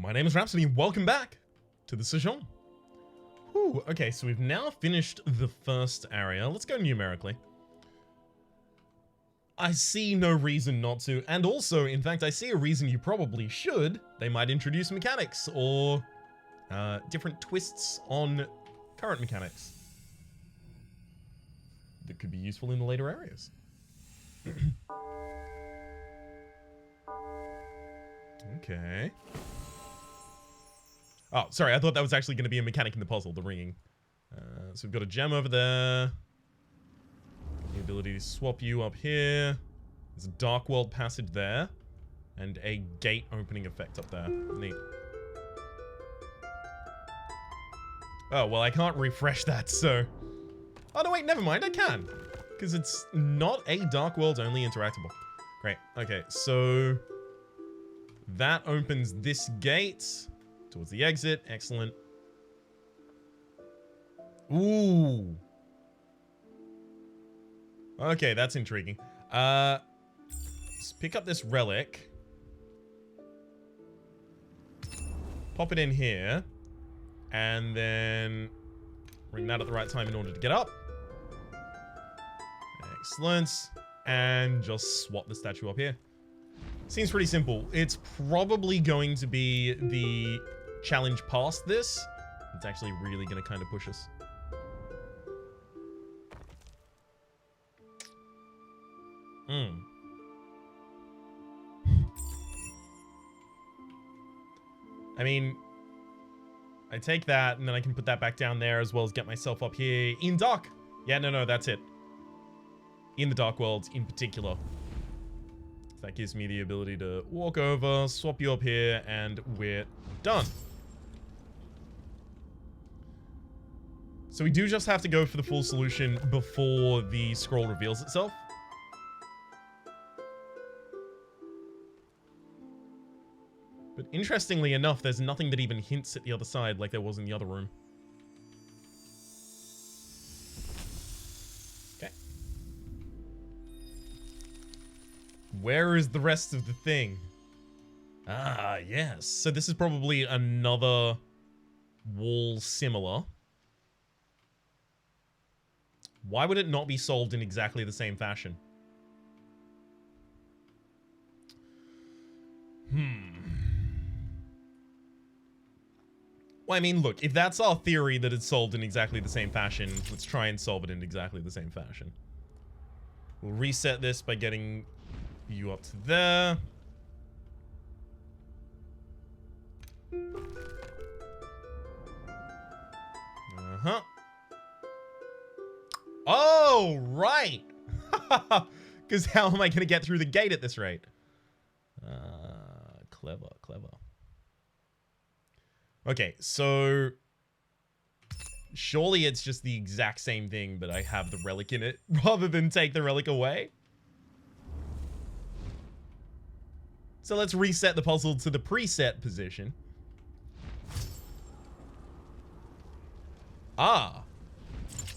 My name is Rhapsody, and welcome back to the Sojourn. Whew, okay, so we've now finished the first area. Let's go numerically. I see no reason not to, and also, in fact, I see a reason you probably should. They might introduce mechanics, or different twists on current mechanics that could be useful in the later areas. Okay. Oh, sorry, I thought that was actually going to be a mechanic in the puzzle, the ringing. So we've got a gem over there. The ability to swap you up here. There's a Dark World passage there. And a gate opening effect up there. Neat. Oh, well, I can't refresh that, so... Oh, no, wait, never mind, I can. Because it's not a Dark World only interactable. Great, okay, so... That opens this gate towards the exit. Excellent. Ooh. Okay, that's intriguing. Let's pick up this relic. Pop it in here. And then ring that at the right time in order to get up. Excellent. And just swap the statue up here. Seems pretty simple. It's probably going to be the challenge past this. It's actually really going to kind of push us. I mean, I take that and then I can put that back down there as well as get myself up here in dark. Yeah, no, that's it. In the Dark World in particular. That gives me the ability to walk over, swap you up here, and we're done. So we do just have to go for the full solution before the scroll reveals itself. But interestingly enough, there's nothing that even hints at the other side like there was in the other room. Where is the rest of the thing? Ah, yes. So this is probably another wall similar. Why would it not be solved in exactly the same fashion? Well, I mean, look, if that's our theory that it's solved in exactly the same fashion, let's try and solve it in exactly the same fashion. We'll reset this by getting you up to there. Oh, right. Because how am I going to get through the gate at this rate? Clever. Okay, so surely it's just the exact same thing, but I have the relic in it rather than take the relic away. So let's reset the puzzle to the preset position. Ah.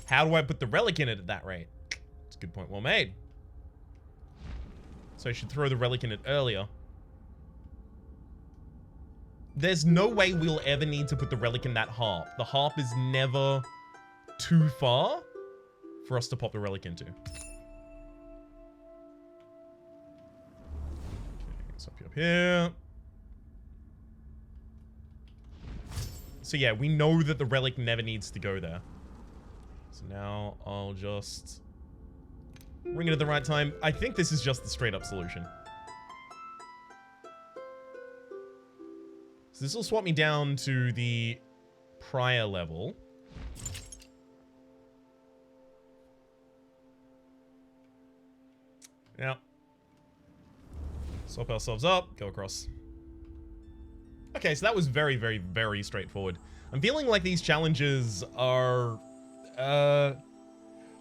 How do I put the relic in it at that rate? That's a good point, well made. So I should throw the relic in it earlier. There's no way we'll ever need to put the relic in that harp. The harp is never too far for us to pop the relic into. Up here. So yeah, we know that the relic never needs to go there. So now I'll just ring it at the right time. I think this is just the straight up solution. So this will swap me down to the prior level. Yeah. Swap ourselves up, go across. Okay, so that was very, very, very straightforward. I'm feeling like these challenges are,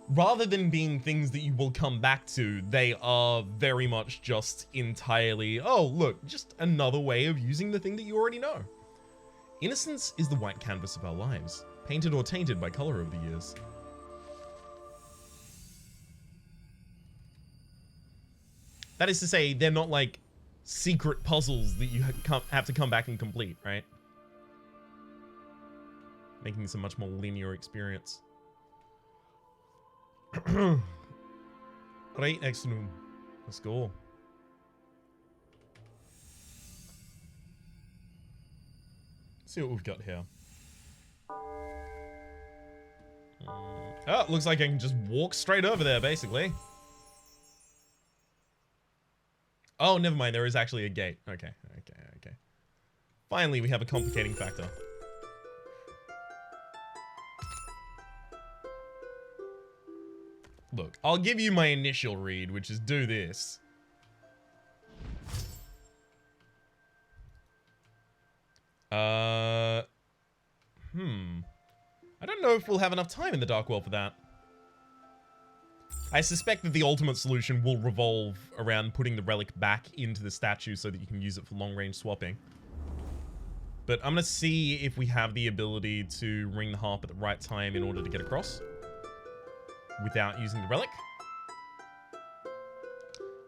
rather than being things that you will come back to, they are very much just entirely, oh, look, just another way of using the thing that you already know. Innocence is the white canvas of our lives, painted or tainted by color over the years. That is to say, they're not like secret puzzles that you have to come back and complete, right? Making this a much more linear experience. Right, excellent. Let's go. See what we've got here. Oh, looks like I can just walk straight over there, basically. Oh, never mind. There is actually a gate. Okay. Finally, we have a complicating factor. Look, I'll give you my initial read, which is do this. I don't know if we'll have enough time in the Dark World for that. I suspect that the ultimate solution will revolve around putting the relic back into the statue so that you can use it for long-range swapping. But I'm gonna see if we have the ability to ring the harp at the right time in order to get across without using the relic.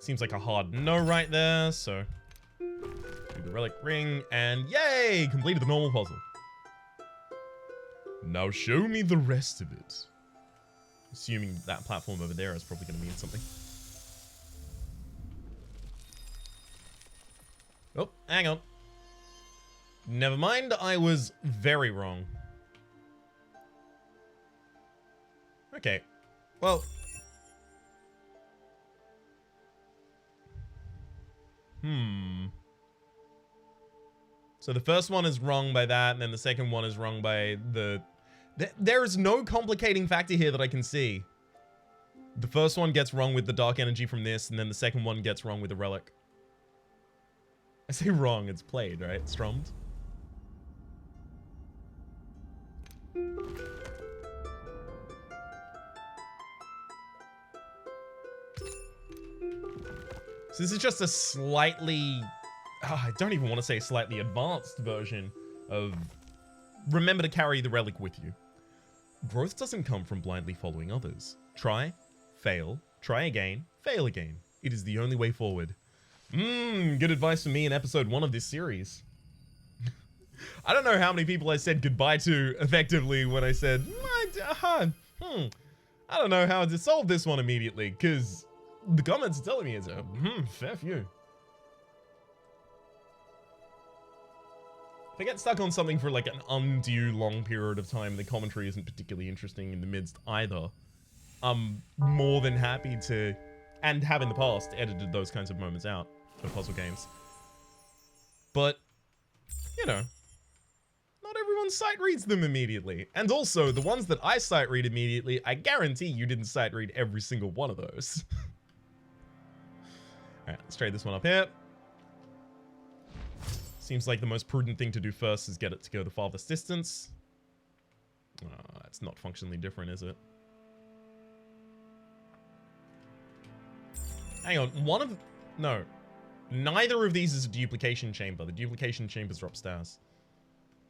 Seems like a hard no right there, so do the relic ring, and yay! Completed the normal puzzle. Now show me the rest of it. Assuming that platform over there is probably going to mean something. Oh, hang on. Never mind, I was very wrong. Okay, well. So the first one is wrong by that, and then the second one is wrong by the... There is no complicating factor here that I can see. The first one gets wrong with the dark energy from this, and then the second one gets wrong with the relic. I say wrong, it's played, right? Strummed. So this is just a slightly... I don't even want to say slightly advanced version of remember to carry the relic with you. Growth doesn't come from blindly following others. Try, fail, try again, fail again. It is the only way forward. Good advice from me in episode 1 of this series. I don't know how many people I said goodbye to effectively when I said, I don't know how to solve this one immediately, because the comments are telling me it's a fair few. If I get stuck on something for like an undue long period of time, the commentary isn't particularly interesting in the midst either. I'm more than happy to, and have in the past, edited those kinds of moments out for puzzle games. But, you know, not everyone sight reads them immediately. And also, the ones that I sight read immediately, I guarantee you didn't sight read every single one of those. Alright, let's trade this one up here. Seems like the most prudent thing to do first is get it to go the farthest distance. It's not functionally different, is it? Hang on, no. Neither of these is a duplication chamber. The duplication chambers are upstairs.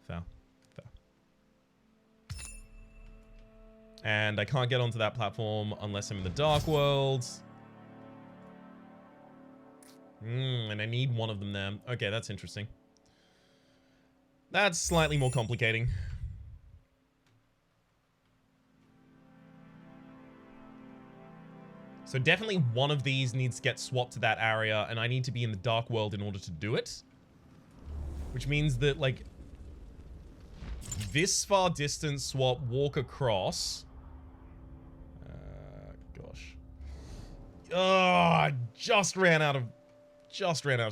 Fair. And I can't get onto that platform unless I'm in the Dark World. And I need one of them there. Okay, that's interesting. That's slightly more complicating. So definitely one of these needs to get swapped to that area, and I need to be in the Dark World in order to do it. Which means that, like, this far distance swap, walk across. Gosh. Oh, I just ran out of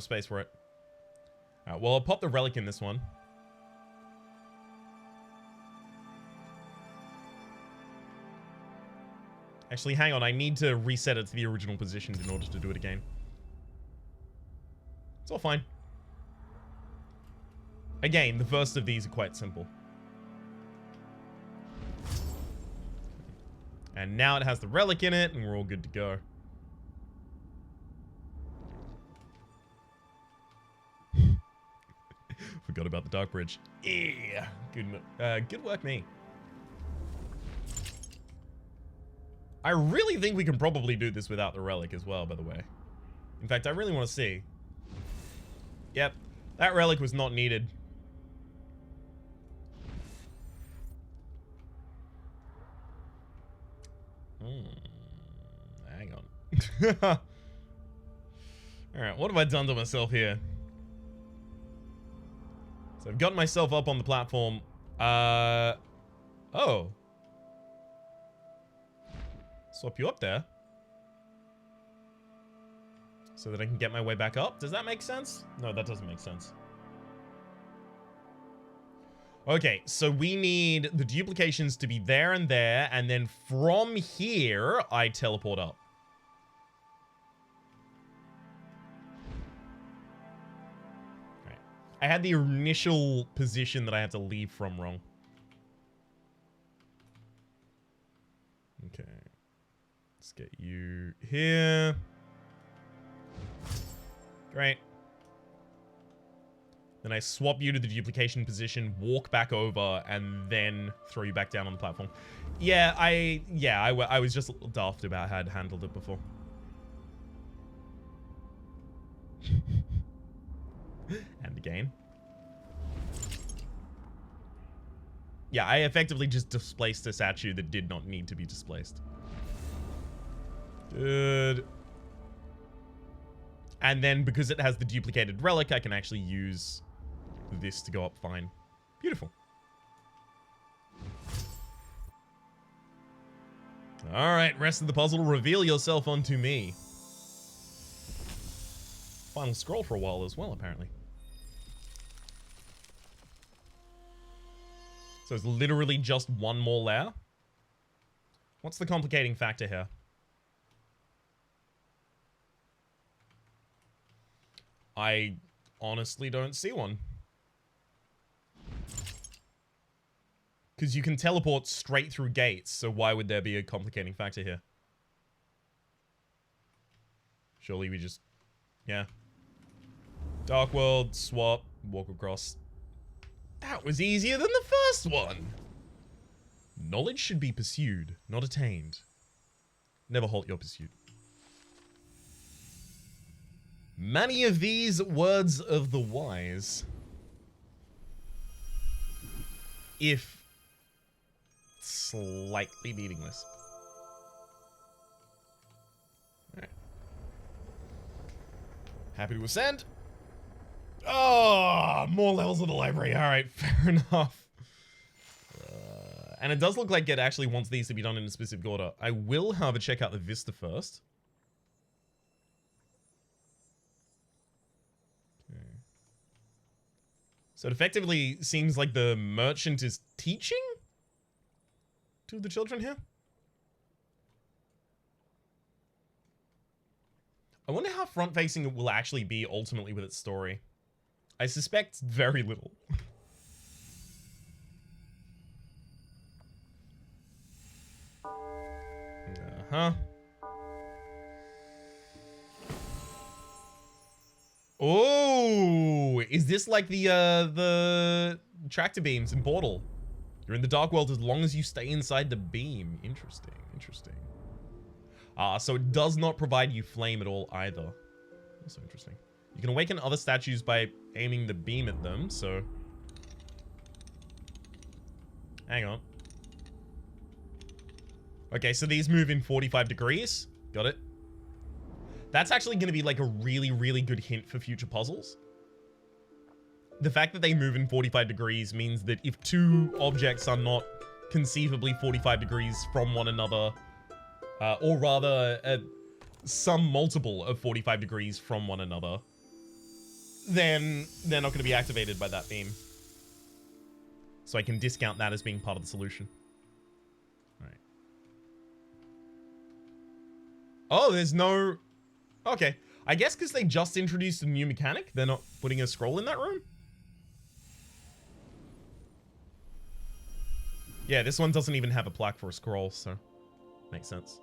space for it. Alright, well, I'll pop the relic in this one. Actually, hang on. I need to reset it to the original positions in order to do it again. It's all fine. Again, the first of these are quite simple. And now it has the relic in it, and we're all good to go. Forgot about the Dark Bridge. Yeah, good work, me. I really think we can probably do this without the relic as well, by the way. In fact, I really want to see. Yep. That relic was not needed. Hang on. Alright, what have I done to myself here? So I've gotten myself up on the platform. Oh. Swap you up there. So that I can get my way back up. Does that make sense? No, that doesn't make sense. Okay, so we need the duplications to be there, and then from here, I teleport up. Right. I had the initial position that I had to leave from wrong. Okay. Let's get you here. Great. Then I swap you to the duplication position, walk back over, and then throw you back down on the platform. Yeah, I was just a little daft about how I'd handled it before. And again. Yeah, I effectively just displaced a statue that did not need to be displaced. Good. And then because it has the duplicated relic, I can actually use this to go up fine. Beautiful. Alright, rest of the puzzle. Reveal yourself unto me. Final scroll for a while as well, apparently. So it's literally just one more layer. What's the complicating factor here? I honestly don't see one. Because you can teleport straight through gates, so why would there be a complicating factor here? Surely we just... yeah. Dark world, swap, walk across. That was easier than the first one! Knowledge should be pursued, not attained. Never halt your pursuit. Many of these words of the wise. If slightly meaningless. Alright. Happy to ascend. Oh, more levels of the library. Alright, fair enough. And it does look like it actually wants these to be done in a specific order. I will, however, check out the Vista first. Okay. So it effectively seems like the merchant is teaching to the children here. I wonder how front-facing it will actually be ultimately with its story. I suspect very little. Uh-huh. Oh, is this like the tractor beams in Portal? You're in the dark world as long as you stay inside the beam. Interesting, interesting. So it does not provide you flame at all either. Also interesting. You can awaken other statues by aiming the beam at them, so... hang on. Okay, so these move in 45 degrees. Got it. That's actually going to be like a really, really good hint for future puzzles. The fact that they move in 45 degrees means that if two objects are not conceivably 45 degrees from one another, or rather some multiple of 45 degrees from one another, then they're not going to be activated by that beam. So I can discount that as being part of the solution. Alright. Oh, there's no... okay. I guess because they just introduced a new mechanic, they're not putting a scroll in that room? Yeah, this one doesn't even have a plaque for a scroll, so... makes sense.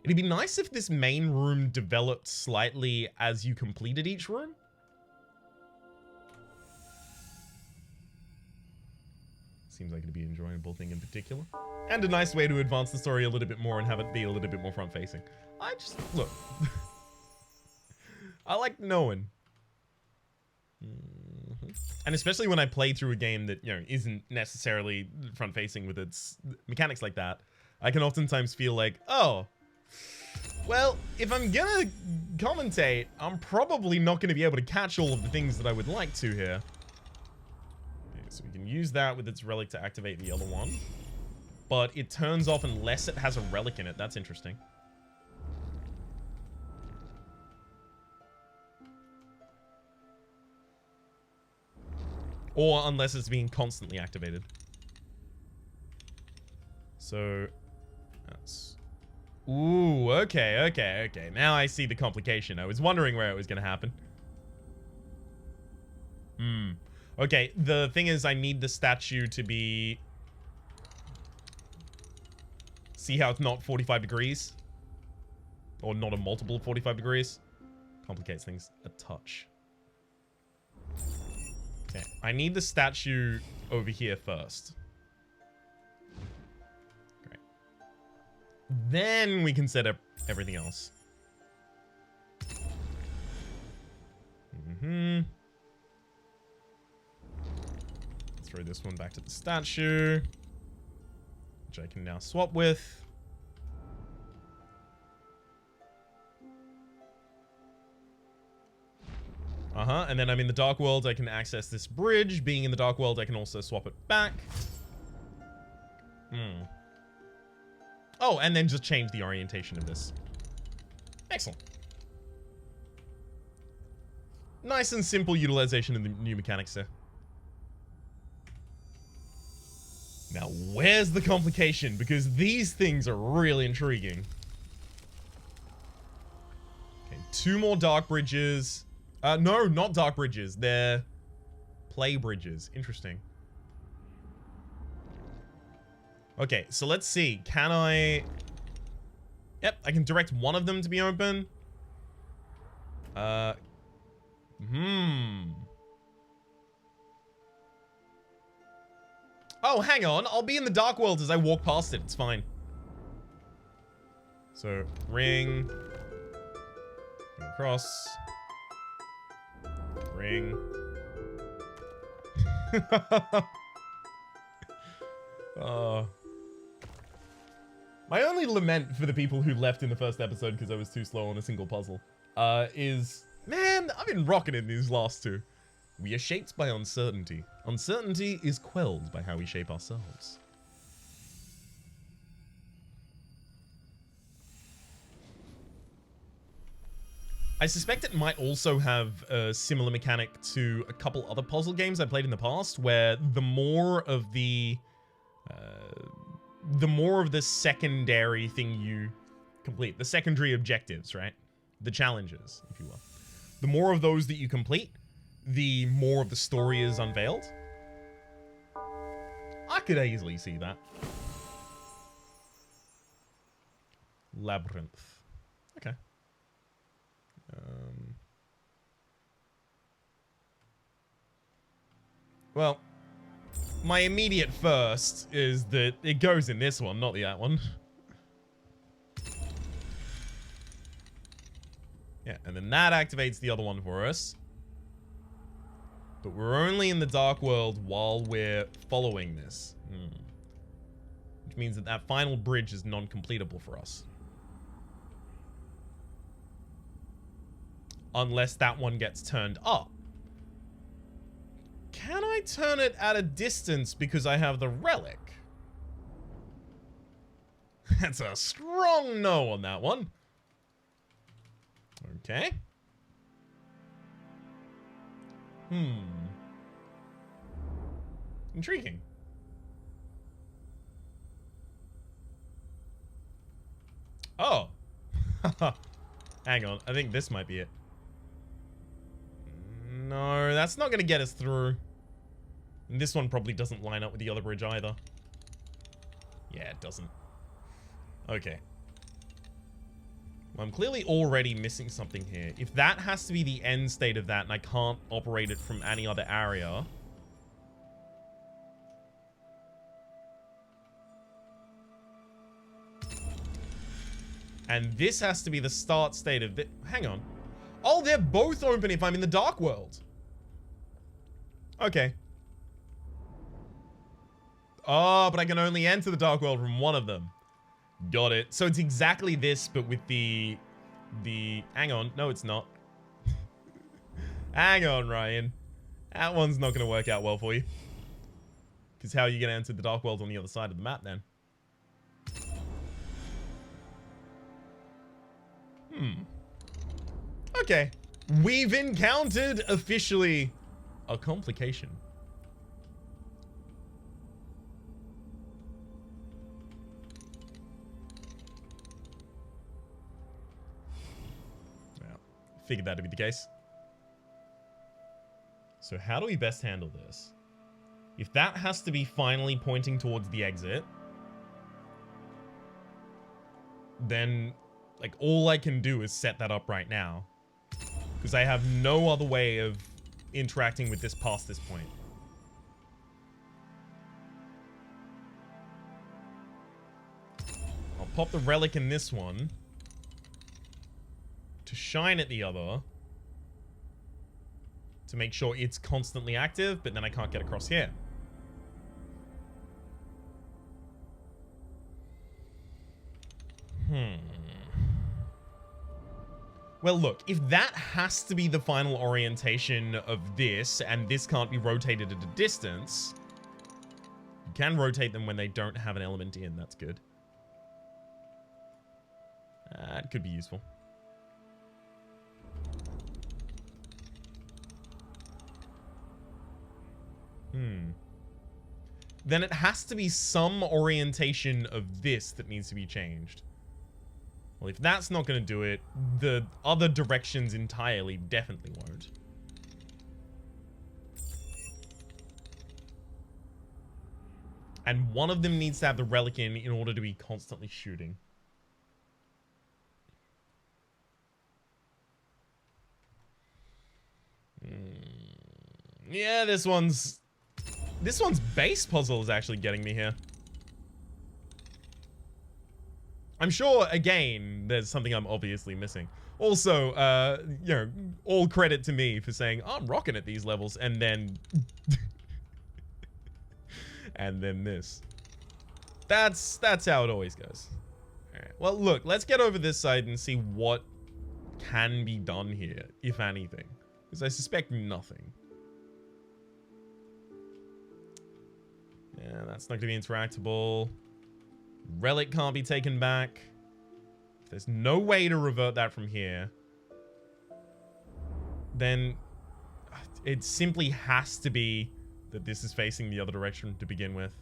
It'd be nice if this main room developed slightly as you completed each room. Seems like it'd be an enjoyable thing in particular. And a nice way to advance the story a little bit more and have it be a little bit more front-facing. I just... look. I like knowing. Mm-hmm. And especially when I play through a game that, you know, isn't necessarily front-facing with its mechanics like that, I can oftentimes feel like, oh, well, if I'm gonna commentate, I'm probably not gonna be able to catch all of the things that I would like to here. Okay, so we can use that with its relic to activate the other one. But it turns off unless it has a relic in it. That's interesting. Or unless it's being constantly activated. So, that's... Ooh, okay. Now I see the complication. I was wondering where it was going to happen. Okay, the thing is I need the statue to be... See how it's not 45 degrees? Or not a multiple 45 degrees? Complicates things a touch. Okay, I need the statue over here first. Great. Then we can set up everything else. Throw this one back to the statue, which I can now swap with. And then I'm in the Dark World. I can access this bridge. Being in the Dark World, I can also swap it back. Oh, and then just change the orientation of this. Excellent. Nice and simple utilization of the new mechanics there. Now, where's the complication? Because these things are really intriguing. Okay, 2 more dark bridges. No, not dark bridges. They're play bridges. Interesting. Okay, so let's see. Can I... Yep, I can direct one of them to be open. Oh, hang on. I'll be in the Dark World as I walk past it. It's fine. So, ring. Go across. Ring. My only lament for the people who left in the first episode because I was too slow on a single puzzle is, man, I've been rocking in these last 2. We are shaped by uncertainty. Uncertainty is quelled by how we shape ourselves. I suspect it might also have a similar mechanic to a couple other puzzle games I played in the past, where the more of the secondary thing you complete, the secondary objectives, right? The challenges, if you will. The more of those that you complete, the more of the story is unveiled. I could easily see that. Labyrinth. Okay. Well, my immediate first is that it goes in this one, not that one. Yeah, and then that activates the other one for us. But we're only in the Dark World while we're following this. Which means that that final bridge is non-completable for us. Unless that one gets turned up. Can I turn it at a distance because I have the relic? That's a strong no on that one. Okay. Intriguing. Oh. Hang on. I think this might be it. No, that's not going to get us through. And this one probably doesn't line up with the other bridge either. Yeah, it doesn't. Okay. Well, I'm clearly already missing something here. If that has to be the end state of that and I can't operate it from any other area... And this has to be the start state of... Hang on. Oh, they're both open if I'm in the Dark World. Okay. Oh, but I can only enter the Dark World from one of them. Got it. So it's exactly this, but with the... Hang on. No, it's not. Hang on, Ryan. That one's not going to work out well for you. Because how are you going to enter the Dark World on the other side of the map, then? Okay. We've encountered, officially, a complication. Well, figured that to be the case. So how do we best handle this? If that has to be finally pointing towards the exit, then, like, all I can do is set that up right now. Because I have no other way of interacting with this past this point. I'll pop the relic in this one to shine at the other to make sure it's constantly active, but then I can't get across here. Well, look, if that has to be the final orientation of this, and this can't be rotated at a distance, you can rotate them when they don't have an element in. That's good. It could be useful. Then it has to be some orientation of this that needs to be changed. Well, if that's not going to do it, the other directions entirely definitely won't. And one of them needs to have the relic in order to be constantly shooting. Yeah, this one's base puzzle is actually getting me here. I'm sure, again, there's something I'm obviously missing. Also, you know, all credit to me for saying, oh, I'm rocking at these levels, and then... and then this. That's how it always goes. Alright, well, look, let's get over this side and see what can be done here, if anything. Because I suspect nothing. Yeah, that's not going to be interactable. Relic can't be taken back. There's no way to revert that from here. Then it simply has to be that this is facing the other direction to begin with.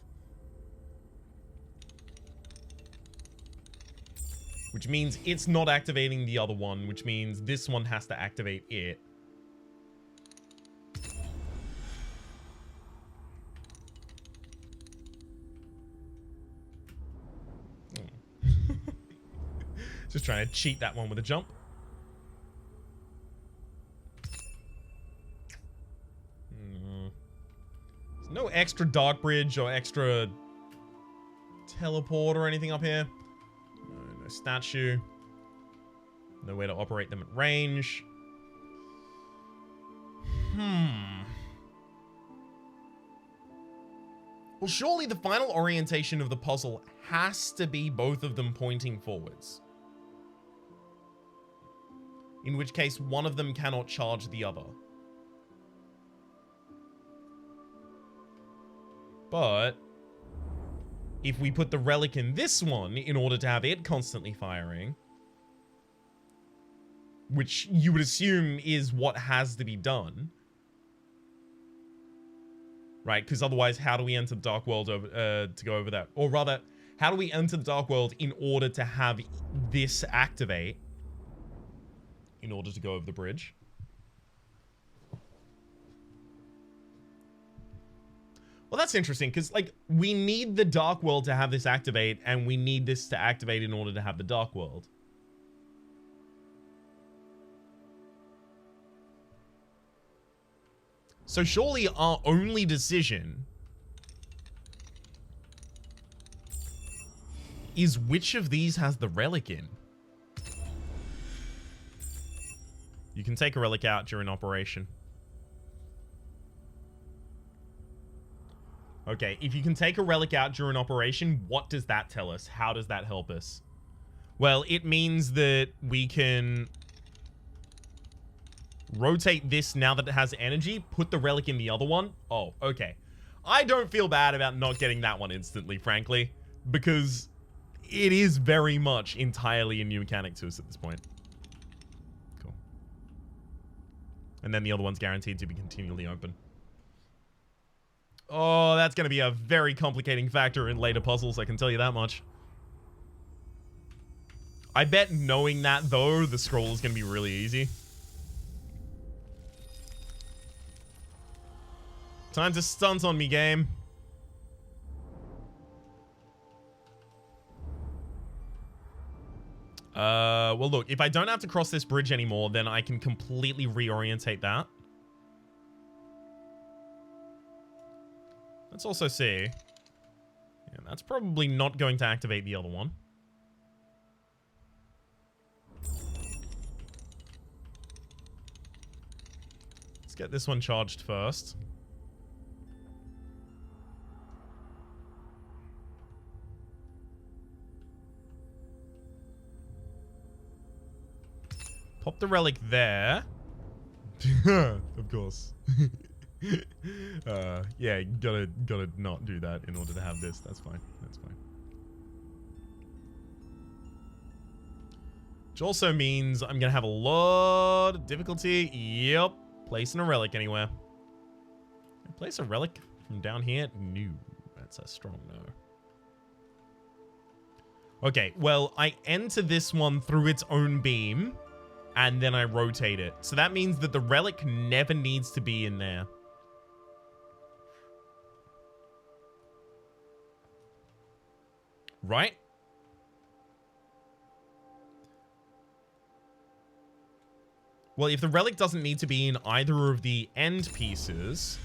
Which means it's not activating the other one, which means this one has to activate it. Just trying to cheat that one with a jump. There's no extra dark bridge or extra teleport or anything up here. No statue. No way to operate them at range. Well, surely the final orientation of the puzzle has to be both of them pointing forwards. In which case, one of them cannot charge the other. But if we put the relic in this one in order to have it constantly firing, which you would assume is what has to be done, right? Because otherwise, how do we enter the Dark World to go over that? Or rather, how do we enter the Dark World in order to have this activate in order to go over the bridge? Well, that's interesting, because, like, we need the Dark World to have this activate, and we need this to activate in order to have the Dark World. So surely our only decision is which of these has the relic in. You can take a relic out during operation. Okay, if you can take a relic out during operation, what does that tell us? How does that help us? Well, it means that we can rotate this now that it has energy, put the relic in the other one. Oh, okay. I don't feel bad about not getting that one instantly, frankly, because it is very much entirely a new mechanic to us at this point. Cool. And then the other one's guaranteed to be continually open. Oh, that's going to be a very complicating factor in later puzzles, I can tell you that much. I bet knowing that, though, the scroll is going to be really easy. Time to stunt on me, game. Well, look, if I don't have to cross this bridge anymore, then I can completely reorientate that. Let's also see. Yeah, that's probably not going to activate the other one. Let's get this one charged first. Pop the relic there. Of course. Yeah, gotta not do that in order to have this. That's fine. That's fine. Which also means I'm gonna have a lot of difficulty. Yep. Placing a relic anywhere. Place a relic from down here? No. That's a strong no. Okay, well, I enter this one through its own beam, and then I rotate it. So that means that the relic never needs to be in there. Right? Well, if the relic doesn't need to be in either of the end pieces...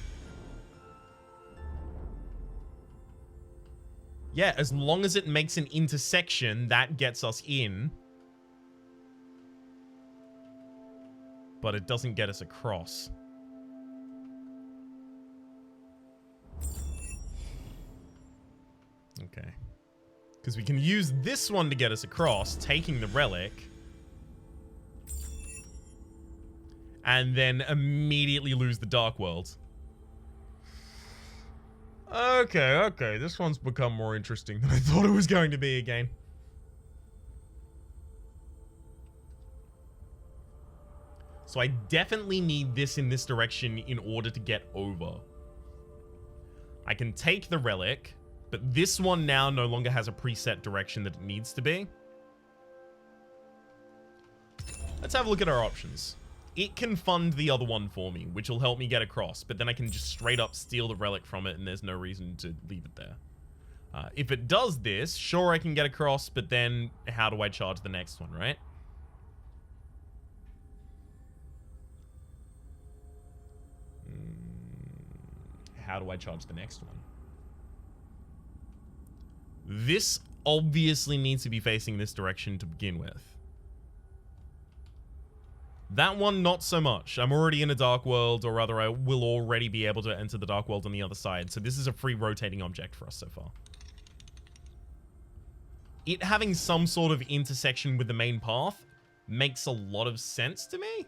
Yeah, as long as it makes an intersection, that gets us in. But it doesn't get us across. Okay. Because we can use this one to get us across, taking the relic. And then immediately lose the Dark World. Okay. This one's become more interesting than I thought it was going to be again. So I definitely need this in this direction in order to get over. I can take the relic, but this one now no longer has a preset direction that it needs to be. Let's have a look at our options. It can fund the other one for me, which will help me get across, but then I can just straight up steal the relic from it and there's no reason to leave it there. If it does this, sure I can get across, but then how do I charge the next one, right? How do I charge the next one? This obviously needs to be facing this direction to begin with. That one, not so much. I'm already in a Dark World, or rather, I will already be able to enter the Dark World on the other side. So this is a free rotating object for us so far. It having some sort of intersection with the main path makes a lot of sense to me.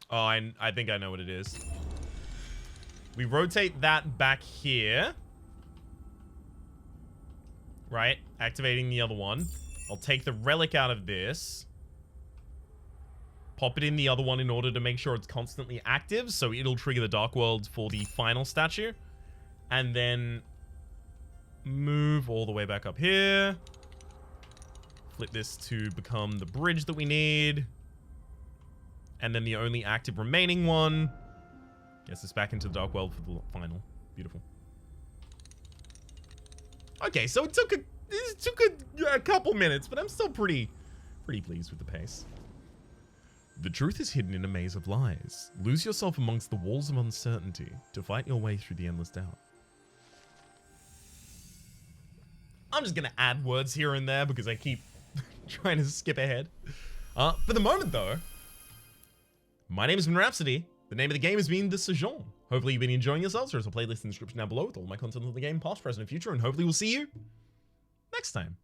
Oh, I think I know what it is. We rotate that back here. Right, activating the other one. I'll take the relic out of this. Pop it in the other one in order to make sure it's constantly active, so it'll trigger the Dark World for the final statue. And then move all the way back up here. Flip this to become the bridge that we need. And then the only active remaining one gets us back into the Dark World for the final. Beautiful. Okay, so it took a couple minutes, but I'm still pretty pleased with the pace. The truth is hidden in a maze of lies. Lose yourself amongst the walls of uncertainty to fight your way through the endless doubt. I'm just gonna add words here and there because I keep trying to skip ahead. For the moment though, my name has been Rhapsody. The name of the game has been the Sojourn. Hopefully you've been enjoying yourselves. There's a playlist in the description down below with all my content of the game, past, present, and future, and hopefully we'll see you next time.